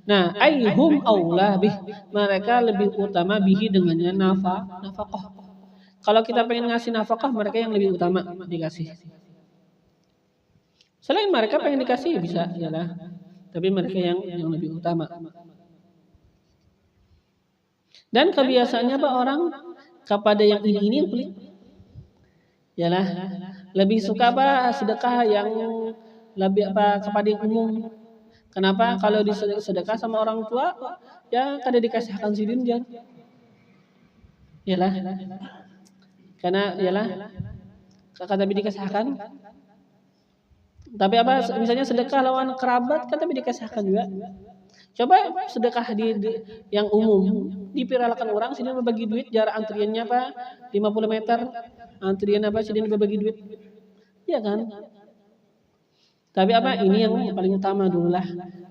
Nah, aihum aula bih, mereka lebih utama bihi dengannya nafkah. Kalau kita pengen ngasih nafkah, mereka yang lebih utama dikasih. Selain mereka pengen dikasih bisa yalah, tapi mereka yang lebih utama. Dan kebiasaannya apa orang kepada yang ini yang pelit, yalah lebih suka apa sedekah yang lebih apa kepada yang umum. Kenapa? Kalau disedekah sama orang tua, ya kada dikasihkan sidin jan. Yalah, karena yalah kada dikasihkan. Tapi apa misalnya sedekah lawan kerabat kan tapi dikasihkan juga. Coba sedekah di yang umum dipiralkan orang sini membagi duit jarak antriannya apa 50 meter. Antrian apa sini membagi duit. Iya kan? Tapi apa? Ini yang paling utama dulu lah.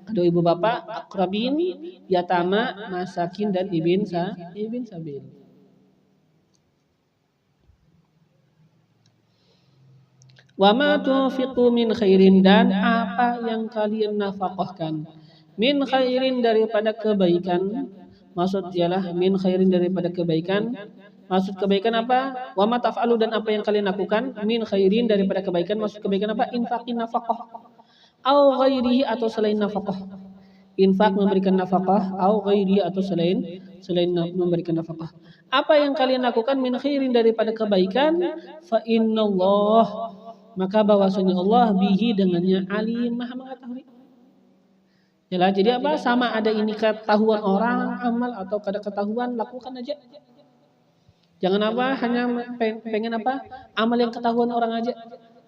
Kedua ibu bapak, akrabin, yatama, masakin dan ibn sabil. Wa ma tunfiqu min khairin, dan apa yang kalian nafkahkan min khairin daripada kebaikan. Maksud ialah min khairin daripada kebaikan. Maksud kebaikan apa? Wa ma taf'alu, dan apa yang kalian lakukan min khairin daripada kebaikan. Maksud kebaikan apa? Infaqin nafkah. Au ghairihi, atau selain nafkah. Infak memberikan nafkah, au ghairihi, atau selain memberikan nafkah. Apa yang kalian lakukan min khairin daripada kebaikan, fa innallah, maka bahwasanya Allah bihi dengannya alim, maha mengetahui. Yalah, jadi apa? Sama ada ini ketahuan orang amal atau kada ketahuan, lakukan aja. Jangan apa hanya pengen apa amal yang ketahuan orang aja,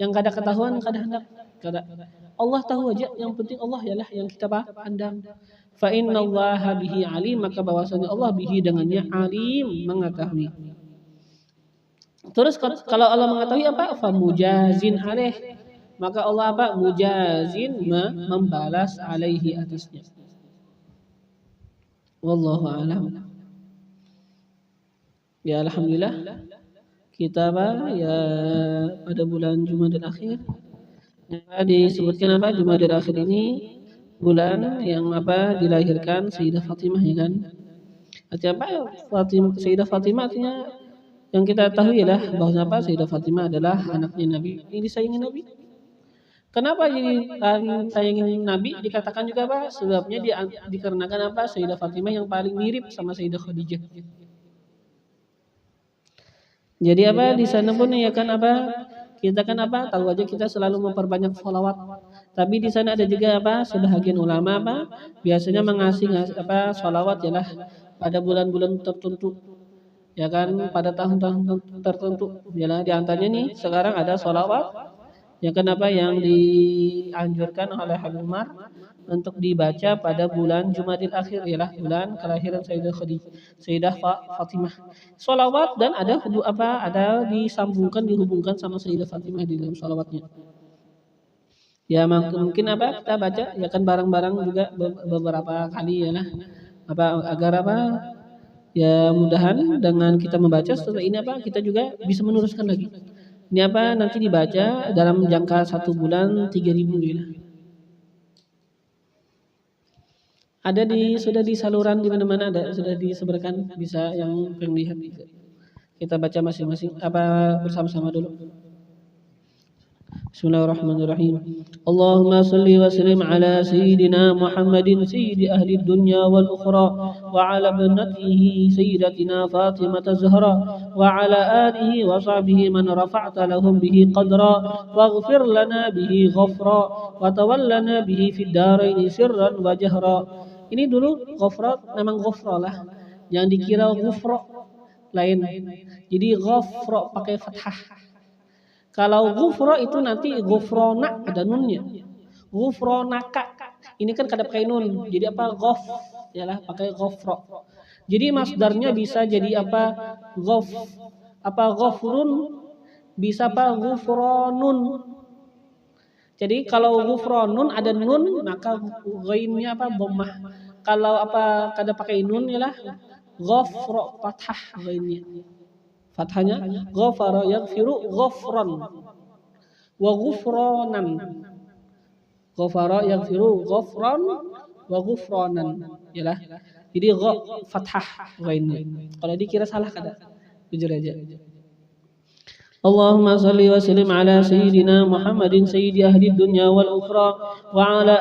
yang kada ketahuan kada hendak. Kada. Allah tahu aja, yang penting Allah ialah yang kita pandang. Fa innallaha bihi alim, maka bahwasanya Allah bihi dengannya alim, mengetahui. Terus kalau Allah mengetahui apa? Fa mujazin alaih, maka Allah apa? Mujazin, membalas alaihi, atasnya. Wallahu a'lam. Ya alhamdulillah, kita apa ya pada bulan Jumadil Akhir. Disebutkan apa? Jumadil Akhir ini bulan yang apa dilahirkan Sayyidah Fatimah, ya kan? Artinya apa? Sayyidah Fatimah artinya yang kita tahu ialah bahwa apa? Sayyidah Fatimah adalah anaknya Nabi, ini disayangi Nabi. Kenapa jadi sayangi Nabi? Dikatakan juga apa? Sebabnya dikarenakan apa? Sayyidah Fatimah yang paling mirip sama Sayyidah Khadijah. Jadi apa? Di sana pun ya kan apa? Kita kan apa? Tahu aja kita selalu memperbanyak sholawat. Tapi di sana ada juga apa? Sebahagian ulama apa? Biasanya mengasih apa? Sholawat ialah pada bulan-bulan tertentu. Ya kan, pada tahun-tahun tertentu. Yalah, di antaranya nih sekarang ada sholawat ya kan apa yang dianjurkan oleh Habib Umar untuk dibaca pada bulan Jumadil Akhir, ialah bulan kelahiran Sayyidah Fatimah. Sholawat dan ada apa? Ada dihubungkan sama Sayyidah Fatimah di dalam sholawatnya. Ya mungkin apa? Kita baca ya kan bareng-bareng juga beberapa kali ya lah. Apa agar apa? Ya mudahan dengan kita membaca setelah ini apa? Kita juga bisa meneruskan lagi. Ini apa? Nanti dibaca dalam jangka 1 bulan 3.000 ya. Ada sudah di saluran di mana-mana ada, sudah disebarkan, bisa yang lihat. Kita baca masing-masing apa bersama-sama dulu. Bismillahirrahmanirrahim. Allahumma salli wa sallim ala sayyidina Muhammadin sayyidi ahli dunya wal ukhra wa ala ibnatihi sayyidatina Fatimah az-Zahra wa ala alihi wa sahbihi man rafa'ta lahum bihi qadra waghfir lana bihi ghafra wa tawallana bihi fid darain sirran wa jahra. Ini dulu ghafra memang ghafra lah. Jangan dikira ghufra lain. Jadi ghafra pakai fathah. Kalau ghufra itu nanti ghufrona ada nunnya. Ghufronaka ini kan kada pakai nun. Jadi apa? Ghaf yalah pakai ghafra. Jadi masdarnya bisa jadi apa? Ghafrun, bisa apa? Ghufronun. Jadi kalau ghufronun ada nun maka ghainnya apa? Dhammah. Kalau apa kada pakai nun yalah ghafra fathah ghainnya. Fathahnya ghafara yaghfiru ghafran wa ghufranan. Ghafara yaghfiru ghafran wa ghufranan. Yalah. Jadi fathah ghainnya. Kalau dikira salah kada. Jujur aja. Allahumma salli wa sallim ala sayyidina Muhammadin sayyidi ahli dunya wal ukhra wa ala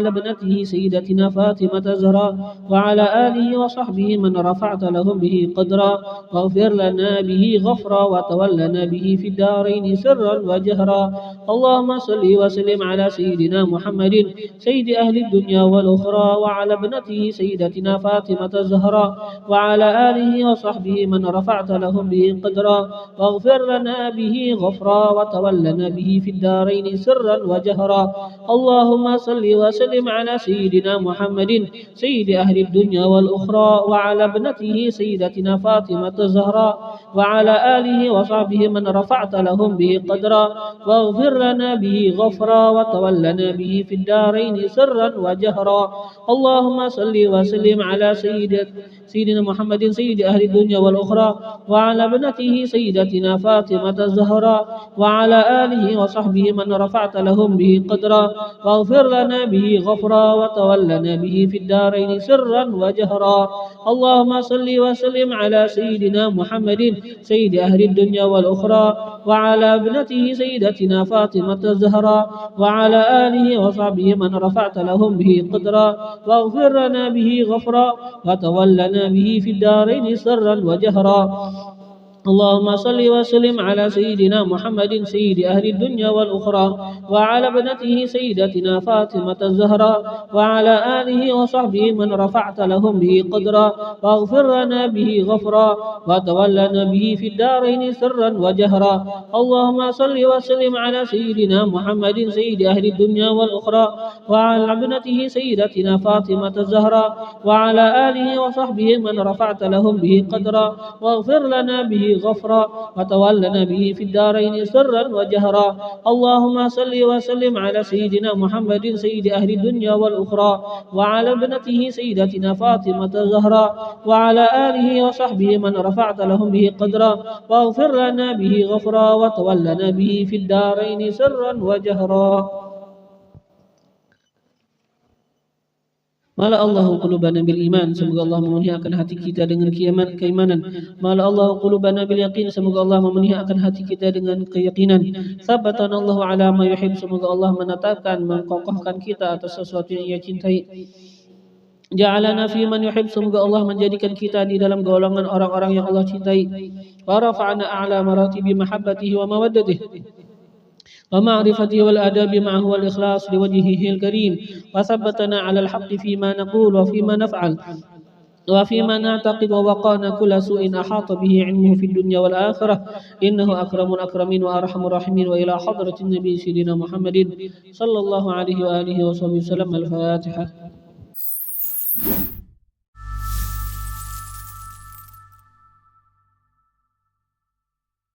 ibnatihi sayyidatina Fatimah az-Zahra wa ala alihi wa sahbihi man rafa'ta lahum bihi qadra waghfir lana bihi ghafra wa tawallana bihi fid darain sirran wa jahra. Allahumma salli wa sallim ala sayyidina Muhammadin sayyidi ahli dunya wal ukhra wa ala ibnatihi sayyidatina Fatimah az-Zahra wa ala alihi wa sahbihi man rafa'ta lahum bihi qadra waghfir لنا به غفرا وتولنا به في الدارين سرا وجهرا. اللهم صل وسلم على سيدنا محمد سيد أهل الدنيا والأخرى وعلى ابنته سيدتنا فاطمة الزهراء وعلى آله وصحبه من رفعت لهم به قدرا واغفر لنا به غفرا وتولنا به في الدارين سرا وجهرا. اللهم صل وسلم على سيدنا محمد سيد أهل الدنيا والأخرى وعلى ابنته سيدتنا فاطمة الزهراء وعلى آله وصحبه من رفعت لهم به قدرا واغفر لنا به غفرا وتولنا به في الدارين سرا وجهرا. اللهم صل وسلم على سيدنا محمد سيد أهل الدنيا والأخرى وعلى ابنته سيدتنا فاطمة الزهراء وعلى آله وصحبه من رفعت لهم به قدرا واغفر لنا به غفرا وتولنا به في الدارين سرا وجهرا. اللهم صل وسلم على سيدنا محمد سيد أهل الدنيا والأخرى وعلى ابنته سيدتنا فاطمة الزهراء وعلى آله وصحبه من رفعت لهم به قدرا واغفر لنا به غفرا وتولنا به في الدارين سرا وجهرا. اللهم صل وسلم على سيدنا محمد سيد أهل الدنيا والأخرى وعلى ابنته سيدتنا فاطمة الزهراء وعلى آله وصحبه من رفعت لهم به قدرا واغفر لنا به غفرا وتولنا به في الدارين سرا وجهرا. اللهم صل وسلم على سيدنا محمد سيد أهل الدنيا والأخرى وعلى ابنته سيدتنا فاطمة الزهراء وعلى آله وصحبه من رفعت لهم به قدرا واغفر لنا به غفرا وتولنا به في الدارين سرا وجهرا. Mala Allahu qulubana bil iman, semoga Allah memenuhi akan hati kita dengan keimanan. Mala Allahu qulubana bil yaqin, semoga Allah memenuhi akan hati kita dengan keyakinan. Sabatana Allahu ala ma yuhib, semoga Allah menetapkan, mengkokohkan kita atas sesuatu yang Ia cintai. Ja'alana fi man yuhib, semoga Allah menjadikan kita di dalam golongan orang-orang yang Allah cintai. Wa rafa'ana a'la maratibi mahabbatihi wa mawaddatihi ومعرفته والآداب معه والإخلاص لوجهه الكريم وثبتنا على الحق فيما نقول وفيما نفعل وفيما نعتقد ووقانا كل سوء أحاط به علمه في الدنيا والآخرة إنه أكرم الأكرمين وأرحم الراحمين. وإلى حضرة النبي سيدنا محمد صلى الله عليه وآله وصحبه وسلم. الفاتحة.